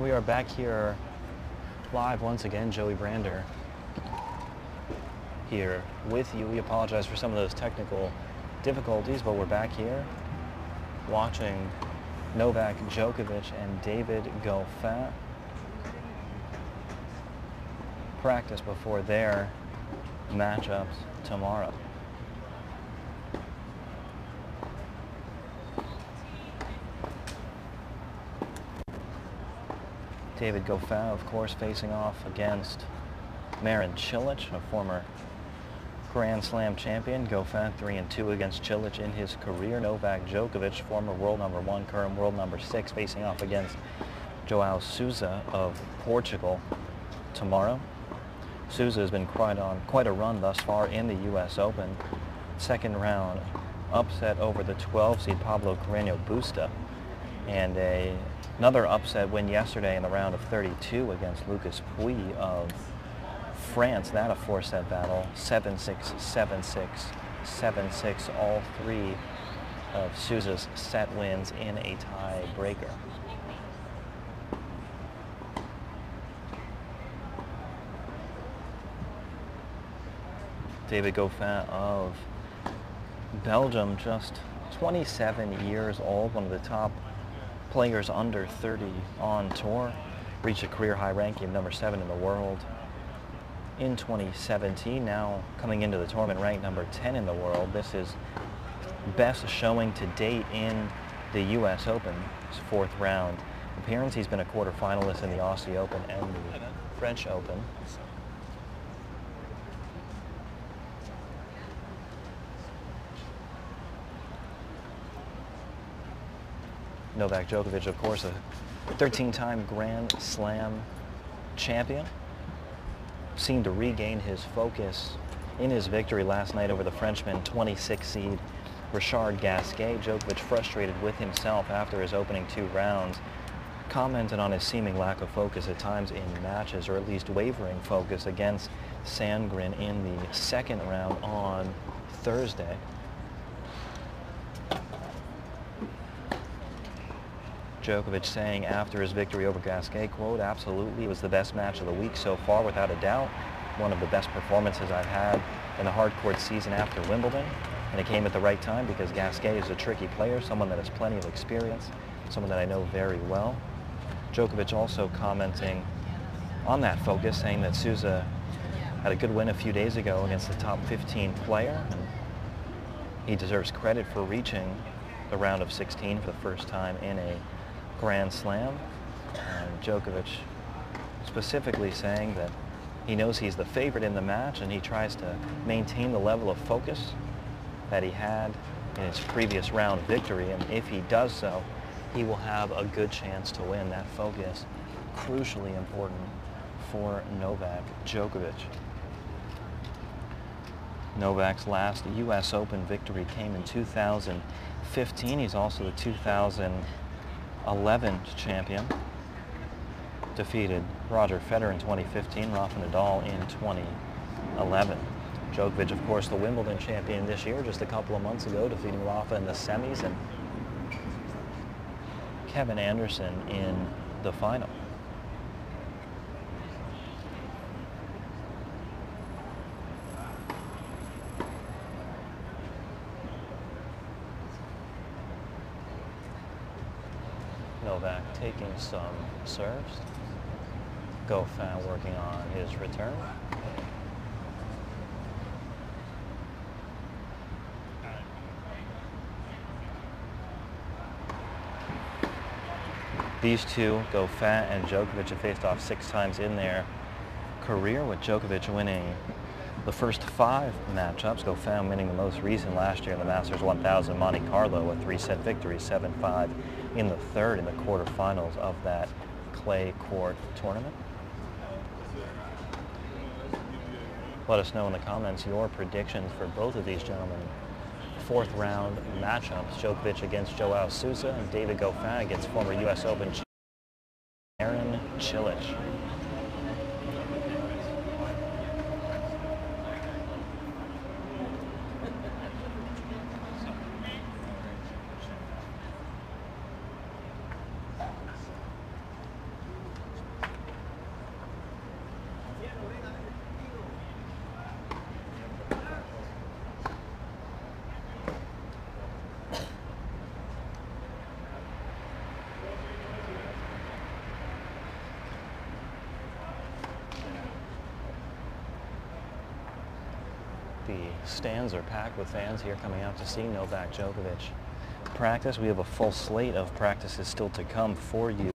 We are back here live once again. Joey Brander here with you. We apologize for some of those technical difficulties, but we're back here watching Novak Djokovic and David Goffin practice before their matchups tomorrow. David Goffin, of course, facing off against Marin Cilic, a former Grand Slam champion. Goffin 3-2 against Cilic in his career. Novak Djokovic, former world number 1, current world number 6, facing off against João Sousa of Portugal tomorrow. Sousa has been quite a run thus far in the U.S. Open. Second round upset over the 12 seed Pablo Carreño Busta, and another upset win yesterday in the round of 32 against Lucas Pouille of France. That a 4-set battle, 7-6, 7-6, 7-6, all three of Sousa's set wins in a tie-breaker. David Goffin of Belgium, just 27 years old, one of the top players under 30 on tour, reached a career high ranking of number 7 in the world in 2017, now coming into the tournament ranked number 10 in the world. This is best showing to date in the U.S. Open, his 4th round appearance. He's been a quarterfinalist in the Aussie Open and the French Open. Novak Djokovic, of course, a 13-time Grand Slam champion, seemed to regain his focus in his victory last night over the Frenchman 26 seed Richard Gasquet. Djokovic, frustrated with himself after his opening 2 rounds, commented on his seeming lack of focus at times in matches, or at least wavering focus, against Sandgren in the 2nd round on Thursday. Djokovic saying after his victory over Gasquet, quote, "Absolutely, it was the best match of the week so far, without a doubt. One of the best performances I've had in the hard court season after Wimbledon. And it came at the right time because Gasquet is a tricky player, someone that has plenty of experience, someone that I know very well." Djokovic also commenting on that focus, saying that Sousa had a good win a few days ago against the top 15 player, and he deserves credit for reaching the round of 16 for the first time in a Grand Slam. And Djokovic specifically saying that he knows he's the favorite in the match, and he tries to maintain the level of focus that he had in his previous round victory, and if he does so, he will have a good chance to win. That focus crucially important for Novak Djokovic. Novak's last U.S. Open victory came in 2015. He's also the 2011 champion. Defeated Roger Federer in 2015, Rafa Nadal in 2011. Djokovic, of course, the Wimbledon champion this year, just a couple of months ago, defeating Rafa in the semis and Kevin Anderson in the final. Novak taking some serves. Goffin working on his return. These two, Goffin and Djokovic, have faced off 6 times in their career, with Djokovic winning the first 5 matchups. Goffin winning the most recent last year in the Masters 1000 Monte Carlo, a 3-set victory, 7-5 in the 3rd in the quarterfinals of that clay court tournament. Let us know in the comments your predictions for both of these gentlemen. 4th round matchups: Djokovic against João Sousa and David Goffin against former U.S. Open champion Marin Cilic. The stands are packed with fans here coming out to see Novak Djokovic practice. We have a full slate of practices still to come for you.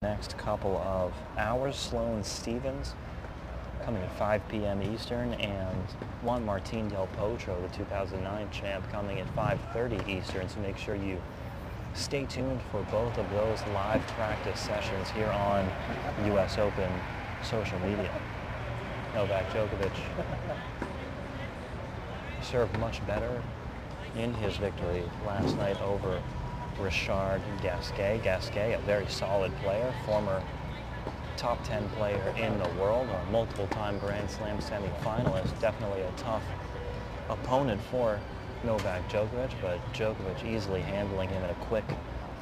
Next couple of hours, Sloane Stephens coming at 5 p.m. Eastern, and Juan Martín del Potro, the 2009 champ, coming at 5:30 Eastern. So make sure you stay tuned for both of those live practice sessions here on U.S. Open social media. Novak Djokovic served much better in his victory last night over Richard Gasquet. Gasquet, a very solid player, former top 10 player in the world, a multiple-time Grand Slam semifinalist. Definitely a tough opponent for Novak Djokovic, but Djokovic easily handling him in a quick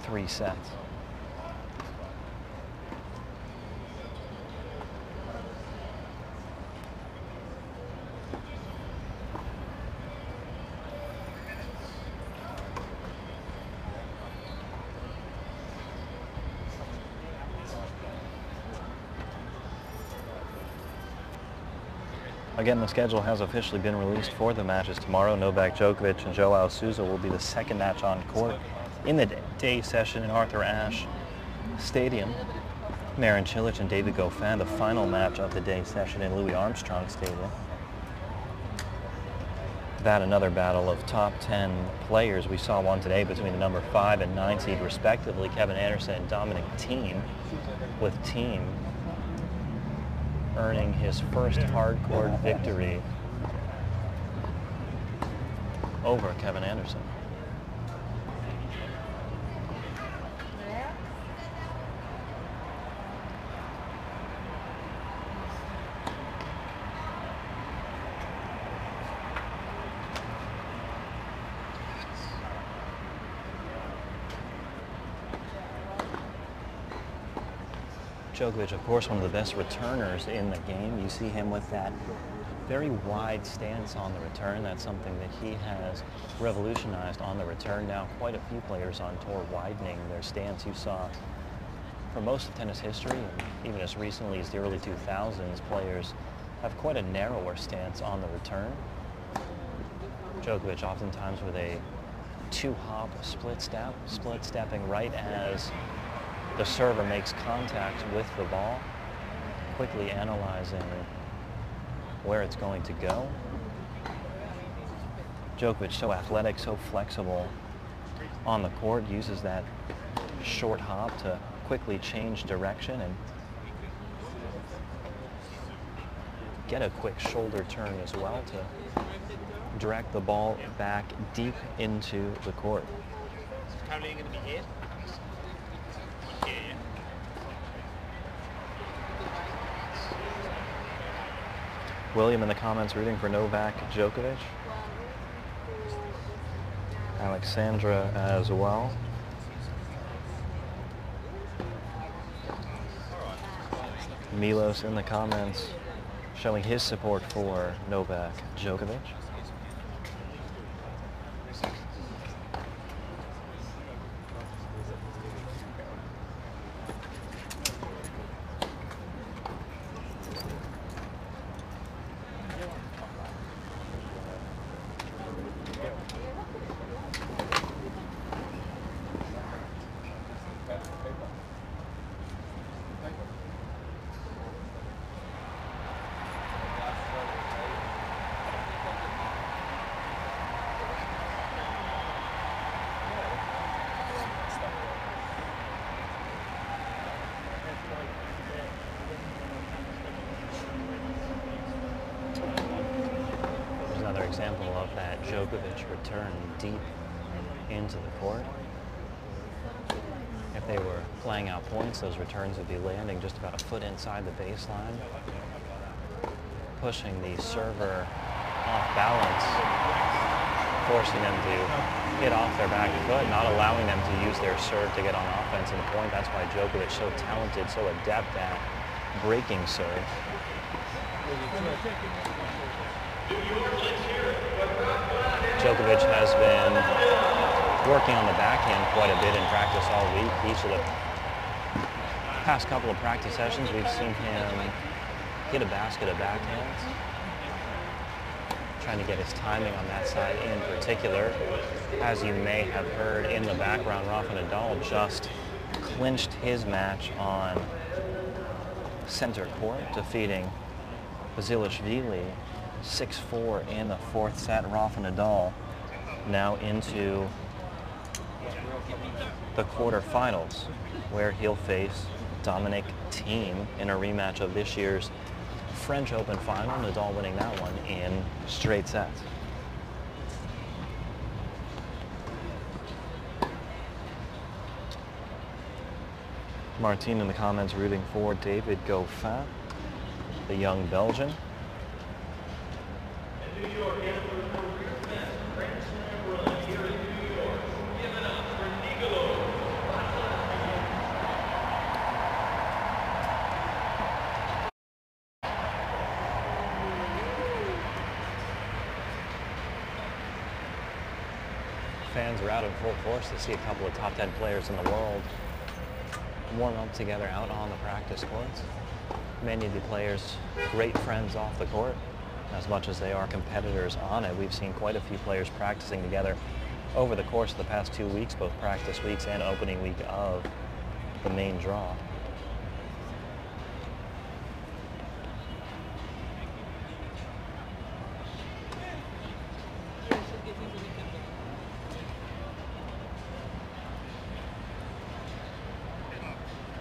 3 sets. Again, the schedule has officially been released for the matches tomorrow. Novak Djokovic and Joao Sousa will be the second match on court in the day session in Arthur Ashe Stadium. Marin Cilic and David Goffin, the final match of the day session in Louis Armstrong Stadium. That another battle of top 10 players. We saw one today between the number 5 and 9 seed respectively, Kevin Anderson and Dominic Thiem, with Thiem earning his first hardcourt victory over Kevin Anderson. Djokovic, of course, one of the best returners in the game. You see him with that very wide stance on the return. That's something that he has revolutionized on the return. Now, quite a few players on tour widening their stance. You saw for most of tennis history, and even as recently as the early 2000s, players have quite a narrower stance on the return. Djokovic oftentimes with a 2-hop split step, stepping right as the server makes contact with the ball, quickly analyzing where it's going to go. Djokovic, so athletic, so flexible on the court, uses that short hop to quickly change direction and get a quick shoulder turn as well to direct the ball back deep into the court. Currently going to be here. William in the comments rooting for Novak Djokovic. Alexandra as well. Milos in the comments showing his support for Novak Djokovic. Example of that Djokovic return deep into the court. If they were playing out points, those returns would be landing just about a foot inside the baseline, pushing the server off balance, forcing them to hit off their back foot, not allowing them to use their serve to get on offense and point. That's why Djokovic so talented, so adept at breaking serve. Djokovic has been working on the backhand quite a bit in practice all week. Each of the past couple of practice sessions, we've seen him hit a basket of backhands. trying to get his timing on that side in particular. As you may have heard in the background, Rafa Nadal just clinched his match on center court, defeating Basilashvili 6-4 in the fourth set. Rafa Nadal now into the quarterfinals, where he'll face Dominic Thiem in a rematch of this year's French Open final. Nadal winning that one in straight sets. Martine in the comments rooting for David Goffin, the young Belgian. Fans are out in full force to see a couple of top 10 players in the world warm up together out on the practice courts. Many of the players, great friends off the court, as much as they are competitors on it. We've seen quite a few players practicing together over the course of the past 2 weeks, both practice weeks and opening week of the main draw.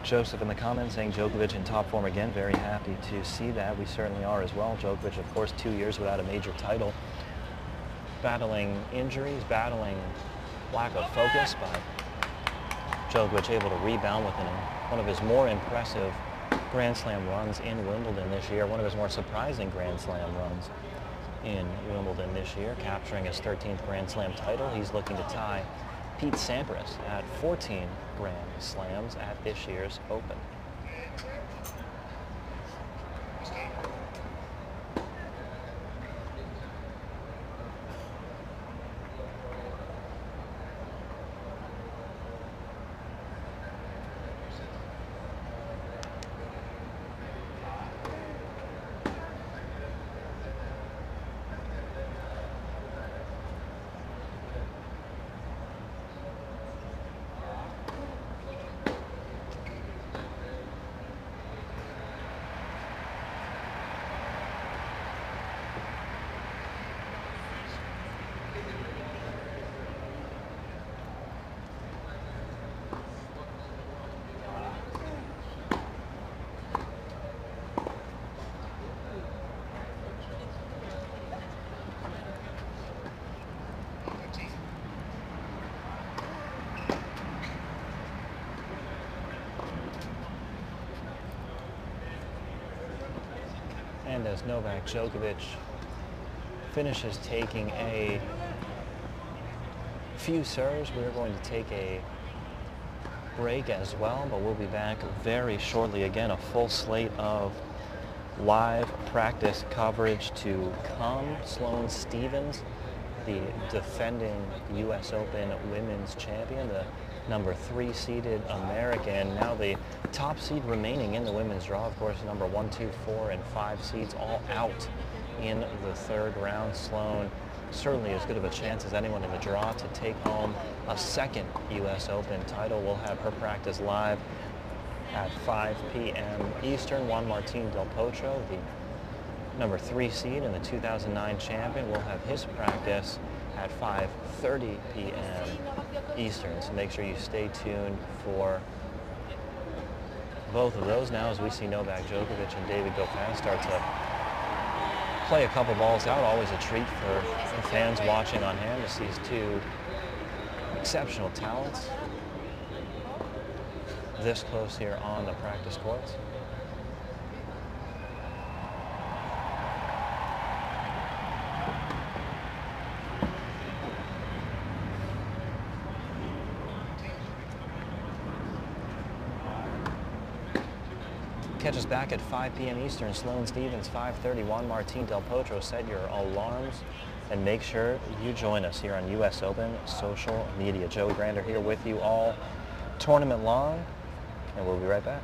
Joseph in the comments saying Djokovic in top form again. Very happy to see that. We certainly are as well. Djokovic, of course, 2 years without a major title. Battling injuries, battling lack of focus, but Djokovic able to rebound within one of his more impressive Grand Slam runs in Wimbledon this year. One of his more surprising Grand Slam runs in Wimbledon this year, capturing his 13th Grand Slam title. He's looking to tie Pete Sampras at 14 Grand Slams at this year's Open. And as Novak Djokovic finishes taking a few serves, we're going to take a break as well, but we'll be back very shortly. Again, a full slate of live practice coverage to come. Sloane Stephens, the defending U.S. Open women's champion, the number 3 seeded American, now the top seed remaining in the women's draw. Of course, number 1, 2, 4, and 5 seeds all out in the third round. Sloane certainly as good of a chance as anyone in the draw to take home a second U.S. Open title. We'll have her practice live at 5 p.m. Eastern. Juan Martín Del Potro, the number 3 seed and the 2009 champion, will have his practice at 5:30 p.m. Eastern. So make sure you stay tuned for both of those now as we see Novak Djokovic and David Goffin start to play a couple balls out. Always a treat for the fans watching on hand to see these two exceptional talents this close here on the practice courts. Catch us back at 5 p.m. Eastern. Sloane Stephens, 5:30. Juan Martín Del Potro. Set your alarms and make sure you join us here on U.S. Open social media. Joey Grander here with you all tournament long, and we'll be right back.